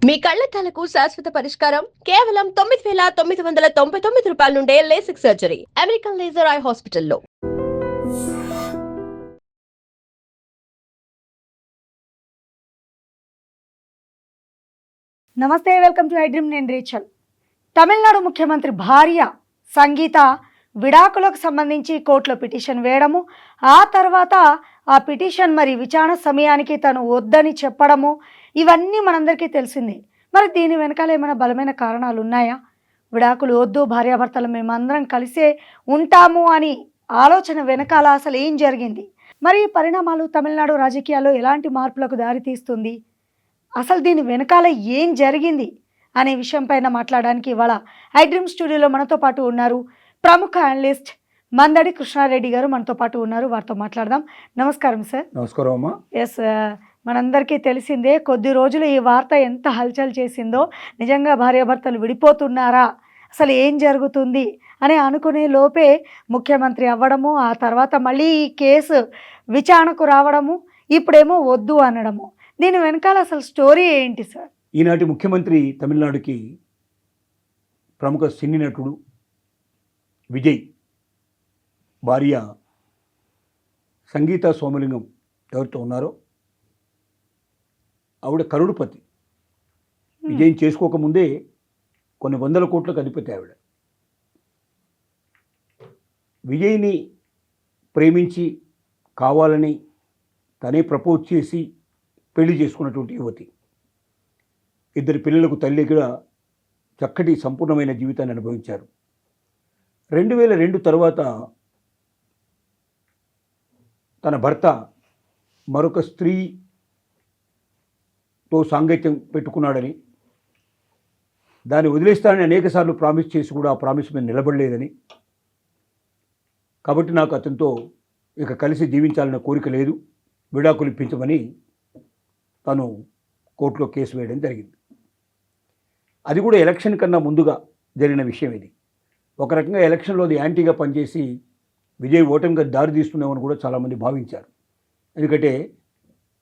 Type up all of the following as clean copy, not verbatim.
మీ కళ్లద్దాలకు శాశ్వత పరిష్కారం కేవలం 9,999 రూపాయల నుండే LASIK surgery American laser eye హాస్పిటల్లో. నమస్తే, వెల్కమ్ టు ఐ డ్రీమ్. నేను రేచల్. తమిళనాడు ముఖ్యమంత్రి భార్య సంగీత విడాకులకు సంబంధించి కోర్టులో పిటిషన్ వేయడము, ఆ తర్వాత ఆ పిటిషన్ మరి విచారణ సమయానికి తను వద్దని చెప్పడము, ఇవన్నీ మనందరికీ తెలిసిందే. మరి దీని వెనకాల ఏమైనా బలమైన కారణాలు ఉన్నాయా? విడాకులు వద్దు, భార్యాభర్తలు మేమందరం కలిసే ఉంటాము అని ఆలోచన వెనకాల అసలు ఏం జరిగింది? మరి ఈ పరిణామాలు తమిళనాడు రాజకీయాల్లో ఎలాంటి మార్పులకు దారితీస్తుంది? అసలు దీని వెనకాల ఏం జరిగింది అనే విషయం పైన మాట్లాడడానికి ఇవాళ ఐ డ్రీమ్ స్టూడియోలో మనతో పాటు ఉన్నారు ప్రముఖ అనలిస్ట్ మందడి కృష్ణారెడ్డి గారు. మనతో పాటు ఉన్నారు, వారితో మాట్లాడదాం. నమస్కారం సార్. నమస్కారం అమ్మా. ఎస్, మనందరికీ తెలిసిందే, కొద్ది రోజులు ఈ వార్త ఎంత హల్చల్ చేసిందో. నిజంగా భార్యాభర్తలు విడిపోతున్నారా, అసలు ఏం జరుగుతుంది అని అనుకునే లోపే ముఖ్యమంత్రి అవ్వడము, ఆ తర్వాత మళ్ళీ ఈ కేసు విచారణకు రావడము, ఇప్పుడేమో వద్దు అనడము. దీని వెనకాల అసలు స్టోరీ ఏంటి సార్? ఈనాటి ముఖ్యమంత్రి తమిళనాడుకి ప్రముఖ సినీ నటుడు విజయ్ భార్య సంగీత సోమలింగం ఎవరితో ఉన్నారో ఆవిడ కరోడుపతి. విజయం చేసుకోకముందే కొన్ని వందల కోట్లకు అధిపతి ఆవిడ. విజయ్ని ప్రేమించి కావాలని తనే ప్రపోజ్ చేసి పెళ్లి చేసుకున్నటువంటి యువతి. ఇద్దరు పిల్లలకు తల్లిగా చక్కటి సంపూర్ణమైన జీవితాన్ని అనుభవించారు. 2002 తర్వాత తన భర్త మరొక స్త్రీతో సాంగత్యం పెట్టుకున్నాడని, దాన్ని వదిలేస్తానని అనేకసార్లు ప్రామిస్ చేసి కూడా ఆ ప్రామిస్ మీద నిలబడలేదని, కాబట్టి నాకు అతనితో ఇక కలిసి జీవించాలన్న కోరిక లేదు, విడాకులు ఇప్పించమని తను కోర్టులో కేసు వేయడం జరిగింది. అది కూడా ఎలక్షన్ కన్నా ముందుగా జరిగిన విషయం ఇది. ఒక రకంగా ఎలక్షన్లో అది యాంటీగా పనిచేసి విజయ్ ఓటమిగా దారి తీస్తున్నామని కూడా చాలామంది భావించారు. ఎందుకంటే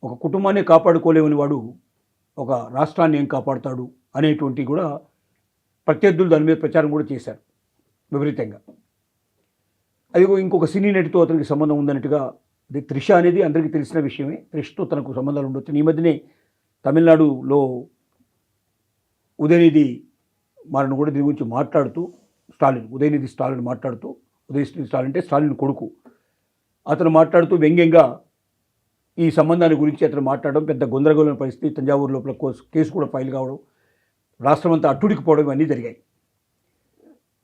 ఒక కుటుంబాన్ని కాపాడుకోలేమని వాడు ఒక రాష్ట్రాన్ని ఏం కాపాడుతాడు అనేటువంటి కూడా ప్రత్యర్థులు దాని మీద ప్రచారం కూడా చేశారు విపరీతంగా. అది ఇంకొక సినీ నటితో అతనికి సంబంధం ఉందన్నట్టుగా. అది త్రిష అనేది అందరికీ తెలిసిన విషయమే. త్రిషతో తనకు సంబంధాలు ఉండొచ్చు. ఈ మధ్యనే తమిళనాడులో ఉదయనిధి మారను కూడా దీని గురించి మాట్లాడుతూ ఉదయనిధి స్టాలిన్ మాట్లాడుతూ, ఉదయనిధి స్టాలిన్ అంటే స్టాలిన్ కొడుకు, అతను మాట్లాడుతూ వ్యంగ్యంగా ఈ సంబంధాన్ని గురించి అతను మాట్లాడడం పెద్ద గందరగోళమైన పరిస్థితి. తంజావూరు లోపల కేసు కూడా ఫైల్ కావడం, రాష్ట్రం అంతా అట్టుడికి పోవడం ఇవన్నీ జరిగాయి.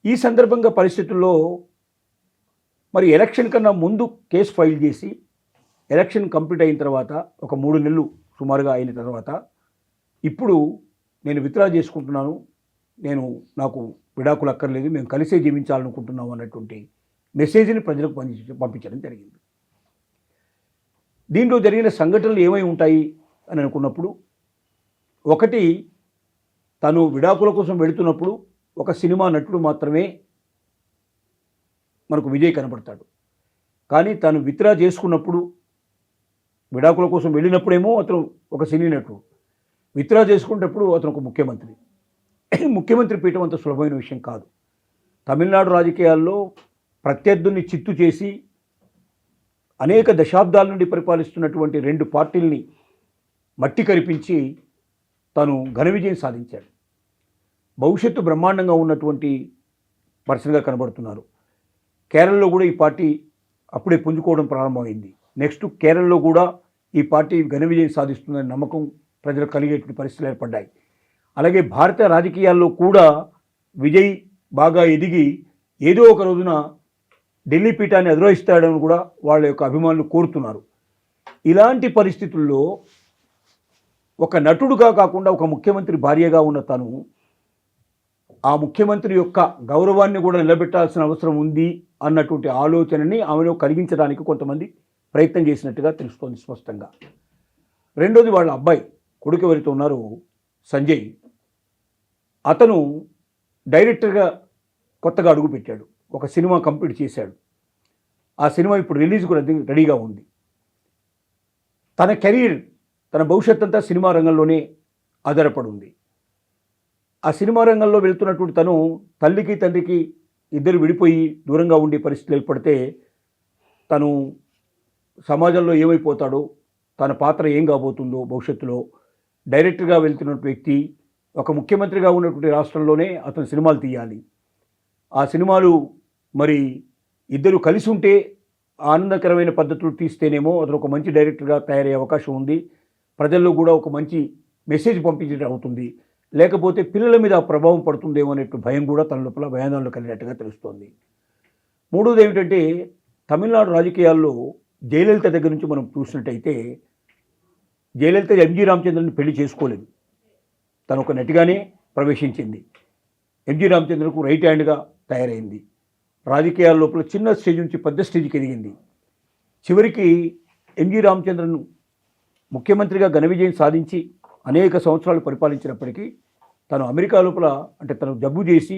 ఈ సందర్భంగా పరిస్థితుల్లో మరి ఎలక్షన్ కన్నా ముందు కేసు ఫైల్ చేసి ఎలక్షన్ కంప్లీట్ అయిన తర్వాత ఒక 3 నెలలు సుమారుగా అయిన తర్వాత ఇప్పుడు నేను విత్డ్రా చేసుకుంటున్నాను, నాకు విడాకులు అక్కర్లేదు, మేము కలిసే జీవించాలనుకుంటున్నాము అన్నటువంటి మెసేజ్ని ప్రజలకు పంపించడం జరిగింది. దీంట్లో జరిగిన సంఘటనలు ఏమై ఉంటాయి అని అనుకున్నప్పుడు, ఒకటి, తను విడాకుల కోసం వెళుతున్నప్పుడు ఒక సినిమా నటుడు మాత్రమే మనకు విజయ్ కనబడతాడు. కానీ తను విత్డ్రా చేసుకున్నప్పుడు, విడాకుల కోసం వెళ్ళినప్పుడేమో అతను ఒక సినీ నటుడు, విత్డ్రా చేసుకునేటప్పుడు అతను ఒక ముఖ్యమంత్రి. ముఖ్యమంత్రి పీఠం అంత సులభమైన విషయం కాదు. తమిళనాడు రాజకీయాల్లో ప్రత్యర్థుల్ని చిత్తు చేసి అనేక దశాబ్దాల నుండి పరిపాలిస్తున్నటువంటి 2 పార్టీల్ని మట్టి కరిపించి తను ఘన విజయం సాధించాడు. భవిష్యత్తు బ్రహ్మాండంగా ఉన్నటువంటి పర్సన్గా కనబడుతున్నారు. కేరళలో కూడా ఈ పార్టీ అప్పుడే పుంజుకోవడం ప్రారంభమైంది. నెక్స్ట్ కేరళలో కూడా ఈ పార్టీ ఘన విజయం సాధిస్తుందనే నమ్మకం ప్రజలకు కలిగేటువంటి పరిస్థితులు ఏర్పడ్డాయి. అలాగే భారత రాజకీయాల్లో కూడా విజయ్ బాగా ఎదిగి ఏదో ఒక రోజున ఢిల్లీ పీఠాన్ని అధిరోహిస్తాడని కూడా వాళ్ళ యొక్క అభిమానులు కోరుతున్నారు. ఇలాంటి పరిస్థితుల్లో ఒక నటుడుగా కాకుండా ఒక ముఖ్యమంత్రి భార్యగా ఉన్న తను ఆ ముఖ్యమంత్రి యొక్క గౌరవాన్ని కూడా నిలబెట్టాల్సిన అవసరం ఉంది అన్నటువంటి ఆలోచనని ఆమెలో కలిగించడానికి కొంతమంది ప్రయత్నం చేసినట్టుగా తెలుస్తోంది స్పష్టంగా. రెండోది, వాళ్ళ అబ్బాయి కొడుకు ఎవరితో ఉన్నారో సంజయ్, అతను డైరెక్టర్గా కొత్తగా అడుగుపెట్టాడు, ఒక సినిమా కంప్లీట్ చేశాడు. ఆ సినిమా ఇప్పుడు రిలీజ్ కూడా రెడీగా ఉంది. తన కెరీర్, తన భవిష్యత్ అంతా సినిమా రంగంలోనే ఆధారపడి ఉంది. ఆ సినిమా రంగంలో వెళ్తున్నటువంటి తను తల్లికి తండ్రికి ఇద్దరు విడిపోయి దూరంగా ఉండే పరిస్థితులు ఏర్పడితే తను సమాజంలో ఏమైపోతాడో, తన పాత్ర ఏం కాబోతుందో భవిష్యత్తులో, డైరెక్టర్గా వెళ్తున్నటువంటి వ్యక్తి ఒక ముఖ్యమంత్రిగా ఉన్నటువంటి రాష్ట్రంలోనే అతను సినిమాలు తీయాలి. ఆ సినిమాలు మరి ఇద్దరు కలిసి ఉంటే ఆనందకరమైన పద్ధతులు తీస్తేనేమో అతను ఒక మంచి డైరెక్టర్గా తయారయ్యే అవకాశం ఉంది. ప్రజల్లో కూడా ఒక మంచి మెసేజ్ పంపించడం అవుతుంది. లేకపోతే పిల్లల మీద ఆ ప్రభావం పడుతుందేమో అనే భయం కూడా తన లోపల భయాందోళన కలిగినట్టుగా తెలుస్తోంది. మూడోది ఏమిటంటే, తమిళనాడు రాజకీయాల్లో జయలలిత దగ్గర నుంచి మనం చూసినట్టయితే, జయలలిత ఎంజి రామచంద్రన్ పెళ్లి చేసుకోలేదు. తను ఒక నటిగానే ప్రవేశించింది. ఎంజి రామచంద్రకు రైట్ హ్యాండ్గా తయారైంది. రాజకీయాల లోపల చిన్న స్టేజ్ నుంచి పెద్ద స్టేజ్కి ఎదిగింది. చివరికి ఎంజి రామచంద్రన్ ముఖ్యమంత్రిగా ఘన విజయం సాధించి అనేక సంవత్సరాలు పరిపాలించినప్పటికీ తను అమెరికా లోపల, అంటే తను జబ్బు చేసి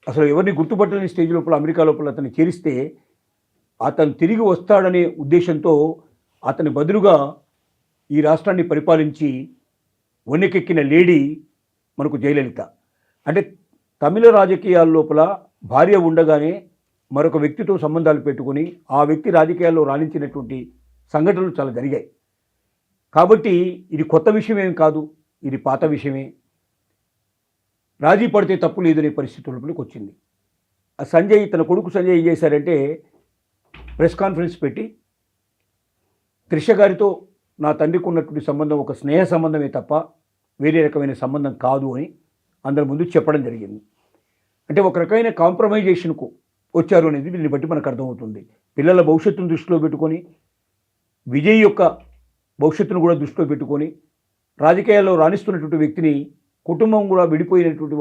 అసలు ఎవరిని గుర్తుపట్టలేని స్టేజ్ లోపల అమెరికా లోపల అతన్ని చేరిస్తే అతను తిరిగి వస్తాడనే ఉద్దేశంతో అతని బదులుగా ఈ రాష్ట్రాన్ని పరిపాలించి వన్నెకెక్కిన లేడీ మనకు జయలలిత. అంటే తమిళ రాజకీయాల లోపల భార్య ఉండగానే మరొక వ్యక్తితో సంబంధాలు పెట్టుకొని ఆ వ్యక్తి రాజకీయాల్లో రాణించినటువంటి సంఘటనలు చాలా జరిగాయి. కాబట్టి ఇది కొత్త విషయం ఏం కాదు, ఇది పాత విషయమే. రాజీ పడితే తప్పు లేదనే పరిస్థితుల్లోకి వచ్చింది. ఆ సంజయ్, తన కొడుకు సంజయ్ ఏం చేశారంటే ప్రెస్ కాన్ఫరెన్స్ పెట్టి త్రిష గారితో నా తండ్రికి ఉన్నటువంటి సంబంధం ఒక స్నేహ సంబంధమే తప్ప వేరే రకమైన సంబంధం కాదు అని అందరి ముందు చెప్పడం జరిగింది. అంటే ఒక రకమైన కాంప్రమైజేషన్కు వచ్చారు అనేది దీన్ని బట్టి మనకు అర్థమవుతుంది. పిల్లల భవిష్యత్తును దృష్టిలో పెట్టుకొని, విజయ్ యొక్క భవిష్యత్తును కూడా దృష్టిలో పెట్టుకొని, రాజకీయాల్లో రాణిస్తున్నటువంటి వ్యక్తిని కుటుంబం కూడా విడిపోయినటువంటి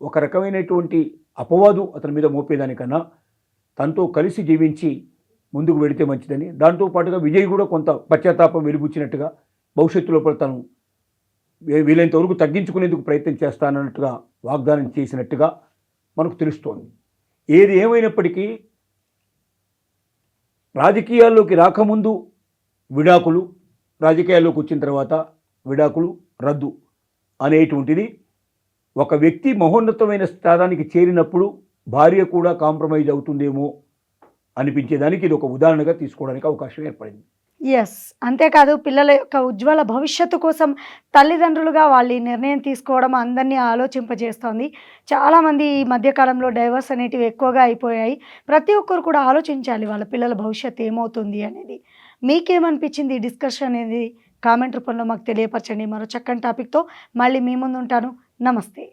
ఒక రకమైనటువంటి అపవాదు అతని మీద మోపేదానికన్నా తనతో కలిసి జీవించి ముందుకు వెళితే మంచిదని, దాంతోపాటుగా విజయ్ కూడా కొంత పశ్చాత్తాపం వెలిబుచ్చినట్టుగా భవిష్యత్తు లోపల తను వీలైనంత వరకు తగ్గించుకునేందుకు ప్రయత్నం చేస్తానన్నట్టుగా వాగ్దానం చేసినట్టుగా మనకు తెలుస్తోంది. ఏది ఏమైనప్పటికీ రాజకీయాల్లోకి రాకముందు విడాకులు, రాజకీయాల్లోకి వచ్చిన తర్వాత విడాకులు రద్దు అనేటువంటిది ఒక వ్యక్తి మహోన్నతమైన స్థానానికి చేరినప్పుడు భార్య కూడా కాంప్రమైజ్ అవుతుందేమో అనిపించేదానికి ఇది ఒక ఉదాహరణగా తీసుకోవడానికి అవకాశం ఏర్పడింది. ఎస్, అంతేకాదు పిల్లల యొక్క ఉజ్వల భవిష్యత్తు కోసం తల్లిదండ్రులుగా వాళ్ళు ఈ నిర్ణయం తీసుకోవడం అందరినీ ఆలోచింపజేస్తోంది. చాలామంది ఈ మధ్యకాలంలో డైవర్స్ అనేటివి ఎక్కువగా అయిపోయాయి. ప్రతి ఒక్కరు కూడా ఆలోచించాలి వాళ్ళ పిల్లల భవిష్యత్తు ఏమవుతుంది అనేది. మీకేమనిపించింది ఈ డిస్కషన్ అనేది కామెంట్ రూపంలో మాకు తెలియపరచండి. మరో చక్కని టాపిక్తో మళ్ళీ మీ ముందు ఉంటాను. నమస్తే.